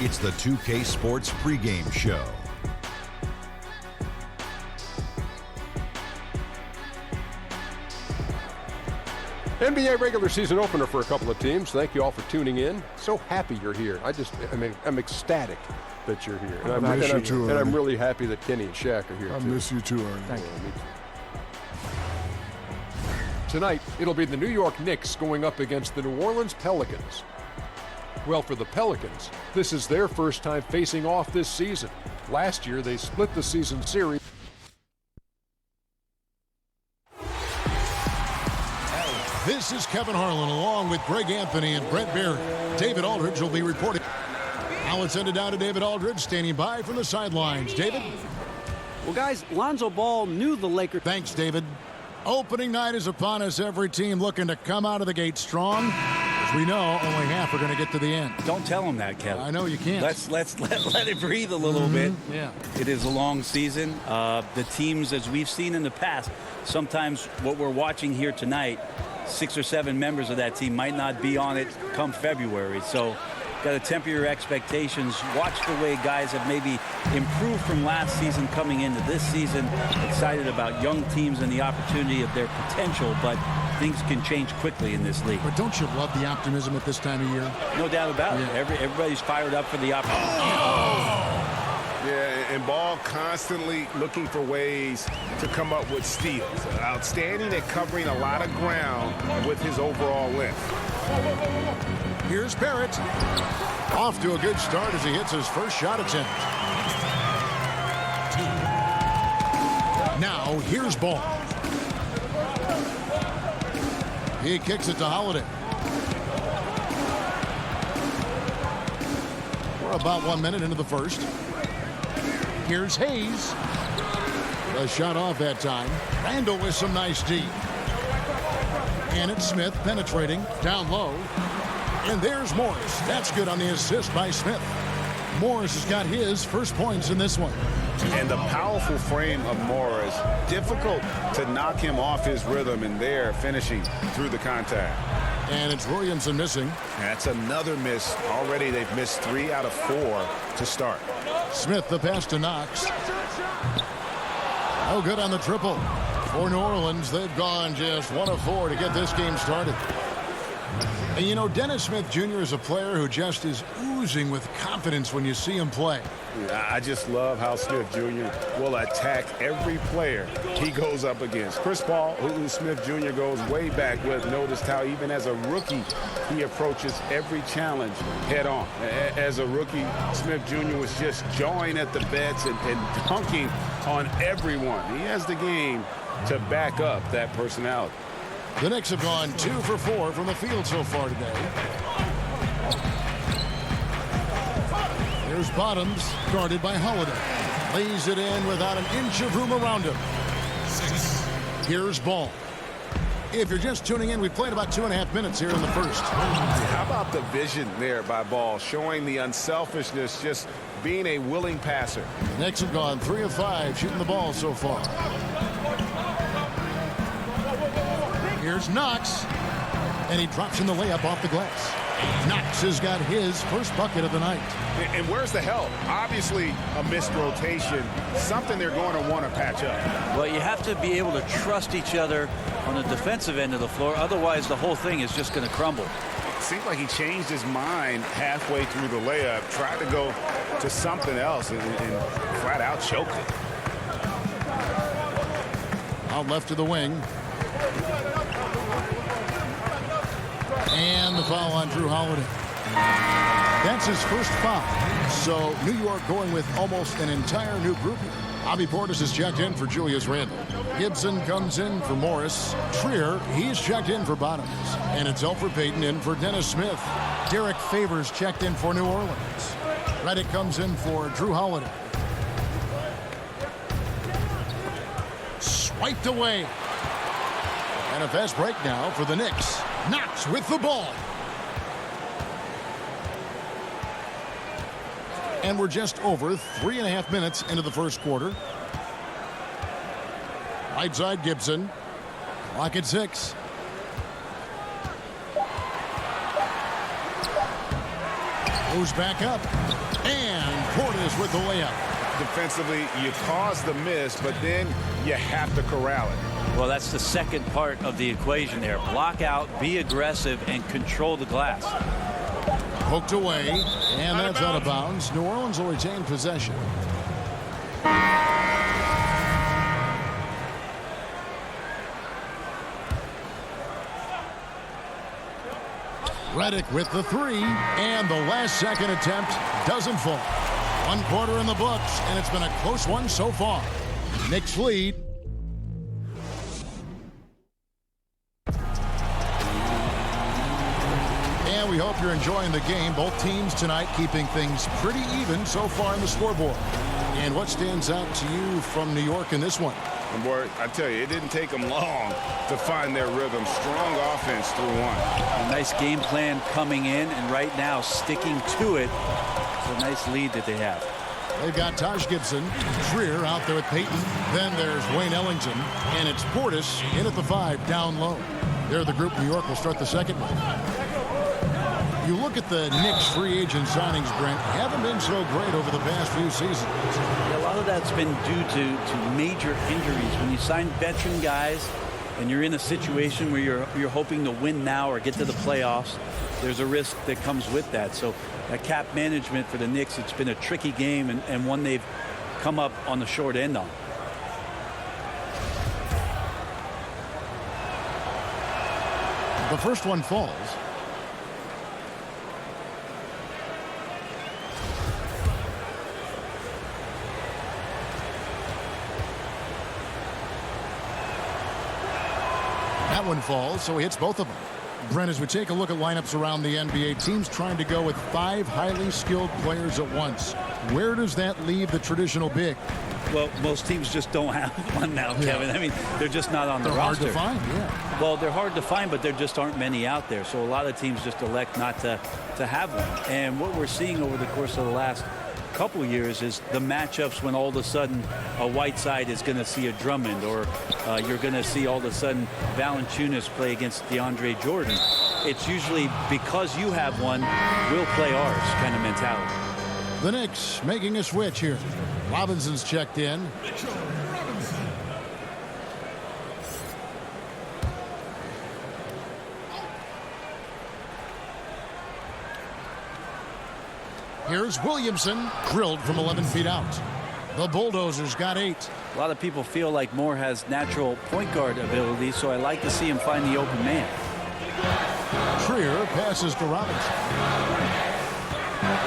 It's the 2K Sports pregame show. NBA regular season opener for a couple of teams. Thank you all for tuning in. So happy you're here. I'm ecstatic that you're here. And I'm really happy that Kenny and Shaq are here, I too. miss you too, Ernie. Thank you. Tonight, it'll be the New York Knicks going up against the New Orleans Pelicans. Well, for the Pelicans, this is their first time facing off this season. Last year, they split the season series. This is Kevin Harlan along with Greg Anthony and Brett Barrett. David Aldridge will be reporting. Now it's ended down to David Aldridge standing by from the sidelines. David? Well, guys, Lonzo Ball knew the Lakers. Thanks, David. Opening night is upon us. Every team looking to come out of the gate strong. As we know, only half are going to get to the end. Don't tell them that, Kevin. I know you can't. Let it breathe a little bit. Yeah. It is a long season. The teams, as we've seen in the past, sometimes what we're watching here tonight, 6 or 7 members of that team might not be on it come February. So got to temper your expectations. Watch the way guys have maybe improved from last season coming into this season. Excited about young teams and the opportunity of their potential, but things can change quickly in this league. But don't you love the optimism at this time of year? No doubt about it. Everybody's fired up for the opportunity. Yeah, and Ball constantly looking for ways to come up with steals. Outstanding at covering a lot of ground with his overall length. Here's Barrett. Off to a good start as he hits his first shot attempt. Now, here's Ball. He kicks it to Holiday. We're about 1 minute into the first. Here's Hayes. A shot off that time. Randall with some nice D. And it's Smith penetrating down low. And there's Morris. That's good on the assist by Smith. Morris has got his first points in this one. And the powerful frame of Morris, difficult to knock him off his rhythm, and there finishing through the contact. And it's Williamson missing. That's another miss. Already they've missed 3 out of 4 to start. Smith the pass to Knox. Oh, good on the triple. For New Orleans, they've gone just 1 of 4 to get this game started. And you know, Dennis Smith Jr. is a player who just is oozing with confidence when you see him play. I just love how Smith Jr. will attack every player he goes up against. Chris Paul, who Smith Jr. goes way back with, noticed how even as a rookie, he approaches every challenge head on. As a rookie, Smith Jr. was just jawing at the bets and dunking on everyone. He has the game to back up that personality. The Knicks have gone 2 for 4 from the field so far today. Here's Bottoms, guarded by Holiday. Lays it in without an inch of room around him. Here's Ball. If you're just tuning in, we played about 2.5 minutes here in the first. How about the vision there by Ball, showing the unselfishness, just being a willing passer. The Knicks have gone 3 of 5 shooting the ball so far. Here's Knox, and he drops in the layup off the glass. Knox has got his first bucket of the night. And where's the help? Obviously a missed rotation, something they're going to want to patch up. Well, you have to be able to trust each other on the defensive end of the floor. Otherwise, the whole thing is just going to crumble. Seems like he changed his mind halfway through the layup, tried to go to something else, and flat out choked it. Out left to the wing. And the foul on Drew Holiday. That's his first foul. So New York going with almost an entire new group. Bobby Portis is checked in for Julius Randle. Gibson comes in for Morris. Trier, he's checked in for Bottoms. And it's Elfrid Payton in for Dennis Smith. Derek Favors checked in for New Orleans. Redick comes in for Drew Holiday. Swiped away. And a fast break now for the Knicks. Knox with the ball. And we're just over 3.5 minutes into the first quarter. Right side Gibson. Clock at 6. Moves back up. And Portis with the layup. Defensively, you cause the miss, but then you have to corral it. Well, that's the second part of the equation there. Block out, be aggressive, and control the glass. Poked away, and that's out of bounds. New Orleans will retain possession. Redick with the three, and the last second attempt doesn't fall. 1 quarter in the books, and it's been a close one so far. Knicks lead. And we hope you're enjoying the game. Both teams tonight keeping things pretty even so far in the scoreboard. And what stands out to you from New York in this one? And boy, I tell you, it didn't take them long to find their rhythm. Strong offense through one. A nice game plan coming in, and right now sticking to it. It's a nice lead that they have. They've got Taj Gibson, Trier out there with Payton. Then there's Wayne Ellington, and it's Portis in at the 5 down low. They're the group New York will start the second with. You look at the Knicks free agent signings, Brent, haven't been so great over the past few seasons. A lot of that's been due to major injuries. When you sign veteran guys and you're in a situation where you're hoping to win now or get to the playoffs, there's a risk that comes with that. So that cap management for the Knicks, it's been a tricky game and one they've come up on the short end on. The first one falls. That one falls, so he hits both of them. Brent, as we take a look at lineups around the NBA, teams trying to go with 5 highly skilled players at once. Where does that leave the traditional big? Well, most teams just don't have one now, Kevin. I mean, they're just not on the roster. They're hard to find, yeah. Well, they're hard to find, but there just aren't many out there. So a lot of teams just elect not to have one. And what we're seeing over the course of the last couple years is the matchups when all of a sudden a Whiteside is going to see a Drummond, or you're going to see all of a sudden Valanciunas play against DeAndre Jordan. It's usually because you have one, we'll play ours kind of mentality. The Knicks making a switch here. Robinson's checked in. Here's Williamson, drilled from 11 feet out. The Bulldozers got 8. A lot of people feel like Moore has natural point guard ability, so I like to see him find the open man. Trier passes to Robinson.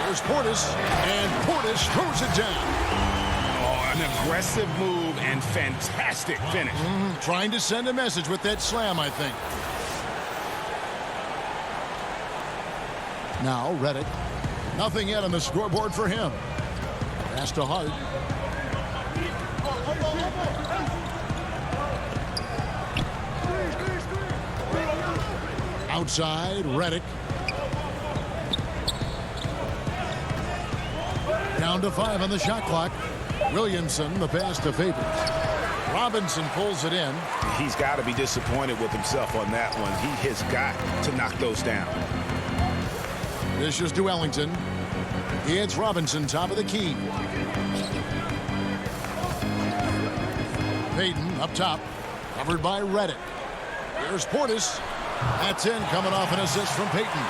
There's Portis, and Portis throws it down. Oh, an aggressive move and fantastic finish. Trying to send a message with that slam, I think. Now Redick. Nothing yet on the scoreboard for him. Pass to Hart. Outside, Redick. Down to 5 on the shot clock. Williamson, the pass to Favors. Robinson pulls it in. He's got to be disappointed with himself on that one. He has got to knock those down. This is to Ellington. It's Robinson, top of the key. Payton up top, covered by Redick. Here's Portis. That's in, coming off an assist from Payton.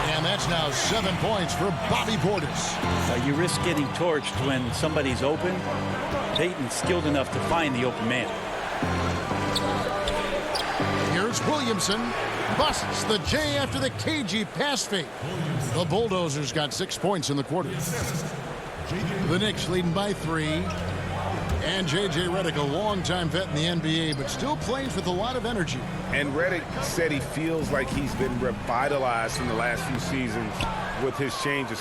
And that's now 7 points for Bobby Portis. You risk getting torched when somebody's open. Payton's skilled enough to find the open man. Here's Williamson. Busts the J after the cagey pass fake. The Bulldozers got 6 points in the quarter. The Knicks leading by 3. And J.J. Redick, a longtime vet in the NBA, but still plays with a lot of energy. And Redick said he feels like he's been revitalized in the last few seasons with his changes.